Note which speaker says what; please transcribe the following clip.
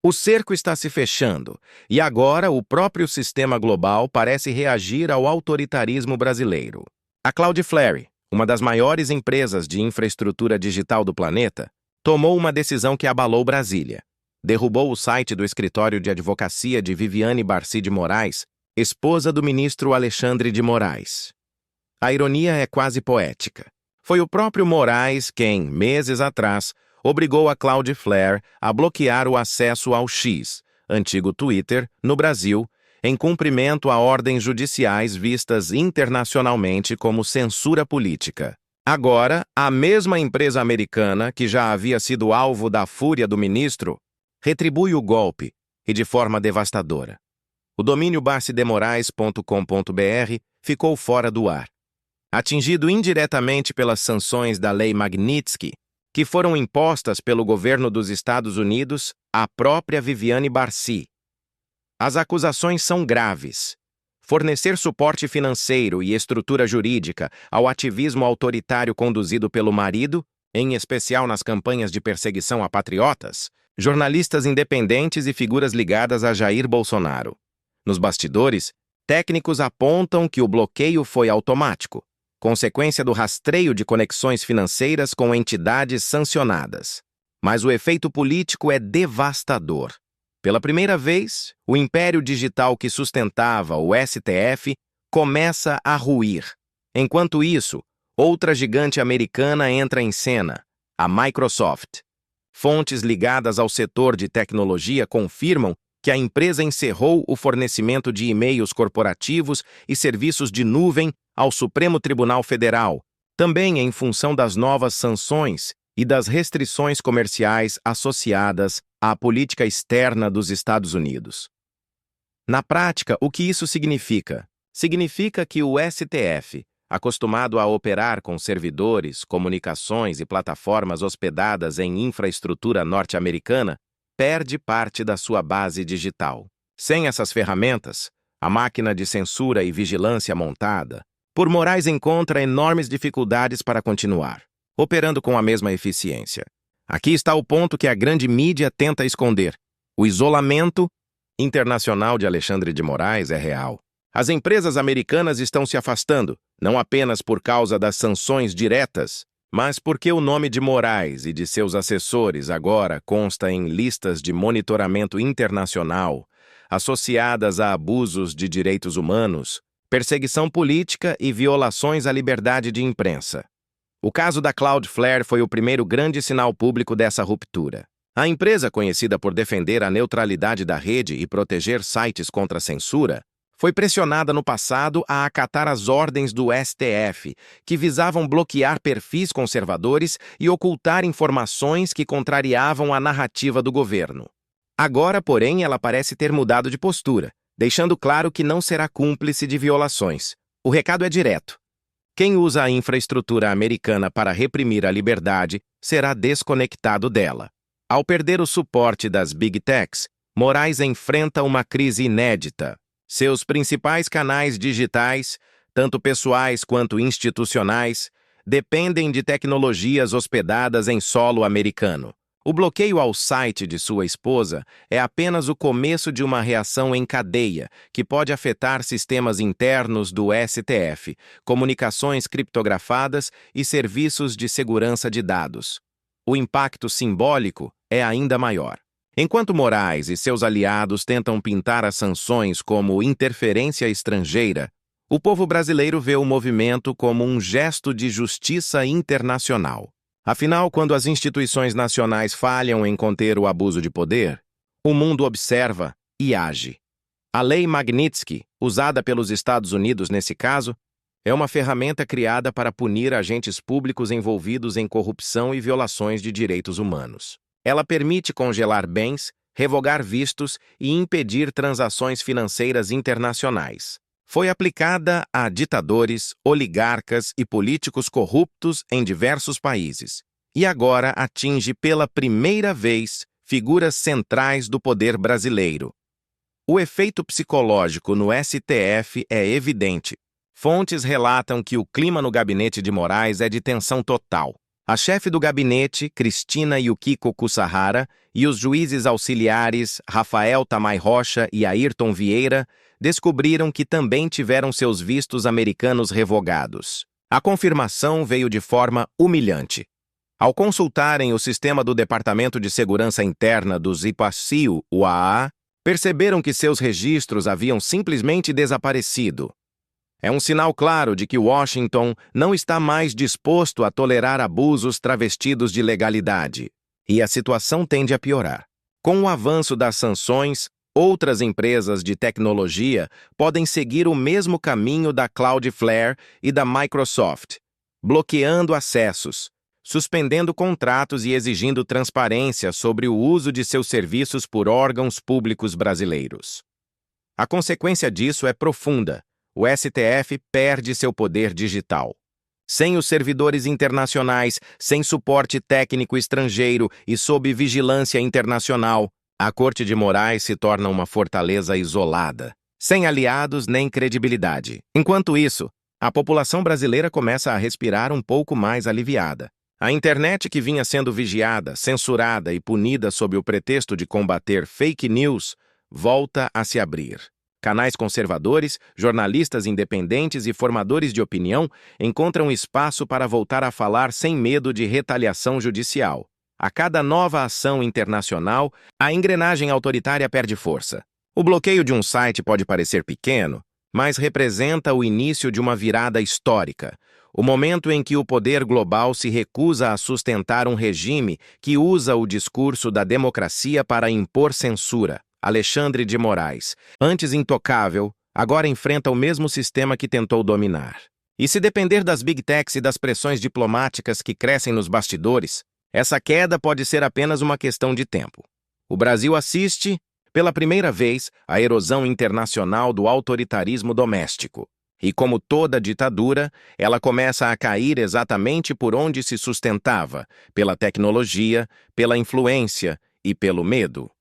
Speaker 1: O cerco está se fechando, e agora o próprio sistema global parece reagir ao autoritarismo brasileiro. A Cloudflare, uma das maiores empresas de infraestrutura digital do planeta, tomou uma decisão que abalou Brasília. Derrubou o site do escritório de advocacia de Viviane Barcy de Moraes, esposa do ministro Alexandre de Moraes. A ironia é quase poética. Foi o próprio Moraes quem, meses atrás, obrigou a Cloudflare a bloquear o acesso ao X, antigo Twitter, no Brasil, em cumprimento a ordens judiciais vistas internacionalmente como censura política. Agora, a mesma empresa americana, que já havia sido alvo da fúria do ministro, retribui o golpe, e de forma devastadora. O domínio barcydemorais.com.br ficou fora do ar. Atingido indiretamente pelas sanções da Lei Magnitsky, que foram impostas pelo governo dos Estados Unidos à própria Viviane Barcy. As acusações são graves. Fornecer suporte financeiro e estrutura jurídica ao ativismo autoritário conduzido pelo marido, em especial nas campanhas de perseguição a patriotas, jornalistas independentes e figuras ligadas a Jair Bolsonaro. Nos bastidores, técnicos apontam que o bloqueio foi automático, consequência do rastreio de conexões financeiras com entidades sancionadas. Mas o efeito político é devastador. Pela primeira vez, o império digital que sustentava o STF começa a ruir. Enquanto isso, outra gigante americana entra em cena, a Microsoft. Fontes ligadas ao setor de tecnologia confirmam que a empresa encerrou o fornecimento de e-mails corporativos e serviços de nuvem ao Supremo Tribunal Federal, também em função das novas sanções e das restrições comerciais associadas à política externa dos Estados Unidos. Na prática, o que isso significa? Significa que o STF, acostumado a operar com servidores, comunicações e plataformas hospedadas em infraestrutura norte-americana, perde parte da sua base digital. Sem essas ferramentas, a máquina de censura e vigilância montada, por Moraes encontra enormes dificuldades para continuar, operando com a mesma eficiência. Aqui está o ponto que a grande mídia tenta esconder. O isolamento internacional de Alexandre de Moraes é real. As empresas americanas estão se afastando, não apenas por causa das sanções diretas, mas porque o nome de Moraes e de seus assessores agora consta em listas de monitoramento internacional, associadas a abusos de direitos humanos, perseguição política e violações à liberdade de imprensa. O caso da Cloudflare foi o primeiro grande sinal público dessa ruptura. A empresa, conhecida por defender a neutralidade da rede e proteger sites contra a censura, foi pressionada no passado a acatar as ordens do STF, que visavam bloquear perfis conservadores e ocultar informações que contrariavam a narrativa do governo. Agora, porém, ela parece ter mudado de postura, deixando claro que não será cúmplice de violações. O recado é direto. Quem usa a infraestrutura americana para reprimir a liberdade será desconectado dela. Ao perder o suporte das Big Techs, Moraes enfrenta uma crise inédita. Seus principais canais digitais, tanto pessoais quanto institucionais, dependem de tecnologias hospedadas em solo americano. O bloqueio ao site de sua esposa é apenas o começo de uma reação em cadeia que pode afetar sistemas internos do STF, comunicações criptografadas e serviços de segurança de dados. O impacto simbólico é ainda maior. Enquanto Moraes e seus aliados tentam pintar as sanções como interferência estrangeira, o povo brasileiro vê o movimento como um gesto de justiça internacional. Afinal, quando as instituições nacionais falham em conter o abuso de poder, o mundo observa e age. A Lei Magnitsky, usada pelos Estados Unidos nesse caso, é uma ferramenta criada para punir agentes públicos envolvidos em corrupção e violações de direitos humanos. Ela permite congelar bens, revogar vistos e impedir transações financeiras internacionais. Foi aplicada a ditadores, oligarcas e políticos corruptos em diversos países, e agora atinge pela primeira vez figuras centrais do poder brasileiro. O efeito psicológico no STF é evidente. Fontes relatam que o clima no gabinete de Moraes é de tensão total. A chefe do gabinete, Cristina Yukiko Kusahara, e os juízes auxiliares Rafael Tamay Rocha e Ayrton Vieira descobriram que também tiveram seus vistos americanos revogados. A confirmação veio de forma humilhante. Ao consultarem o sistema do Departamento de Segurança Interna dos IPACIO, UAA, perceberam que seus registros haviam simplesmente desaparecido. É um sinal claro de que Washington não está mais disposto a tolerar abusos travestidos de legalidade, e a situação tende a piorar. Com o avanço das sanções, outras empresas de tecnologia podem seguir o mesmo caminho da Cloudflare e da Microsoft, bloqueando acessos, suspendendo contratos e exigindo transparência sobre o uso de seus serviços por órgãos públicos brasileiros. A consequência disso é profunda. O STF perde seu poder digital. Sem os servidores internacionais, sem suporte técnico estrangeiro e sob vigilância internacional, a Corte de Moraes se torna uma fortaleza isolada, sem aliados nem credibilidade. Enquanto isso, a população brasileira começa a respirar um pouco mais aliviada. A internet, que vinha sendo vigiada, censurada e punida sob o pretexto de combater fake news, volta a se abrir. Canais conservadores, jornalistas independentes e formadores de opinião encontram espaço para voltar a falar sem medo de retaliação judicial. A cada nova ação internacional, a engrenagem autoritária perde força. O bloqueio de um site pode parecer pequeno, mas representa o início de uma virada histórica, o momento em que o poder global se recusa a sustentar um regime que usa o discurso da democracia para impor censura. Alexandre de Moraes, antes intocável, agora enfrenta o mesmo sistema que tentou dominar. E se depender das Big Techs e das pressões diplomáticas que crescem nos bastidores, essa queda pode ser apenas uma questão de tempo. O Brasil assiste, pela primeira vez, à erosão internacional do autoritarismo doméstico. E como toda ditadura, ela começa a cair exatamente por onde se sustentava, pela tecnologia, pela influência e pelo medo.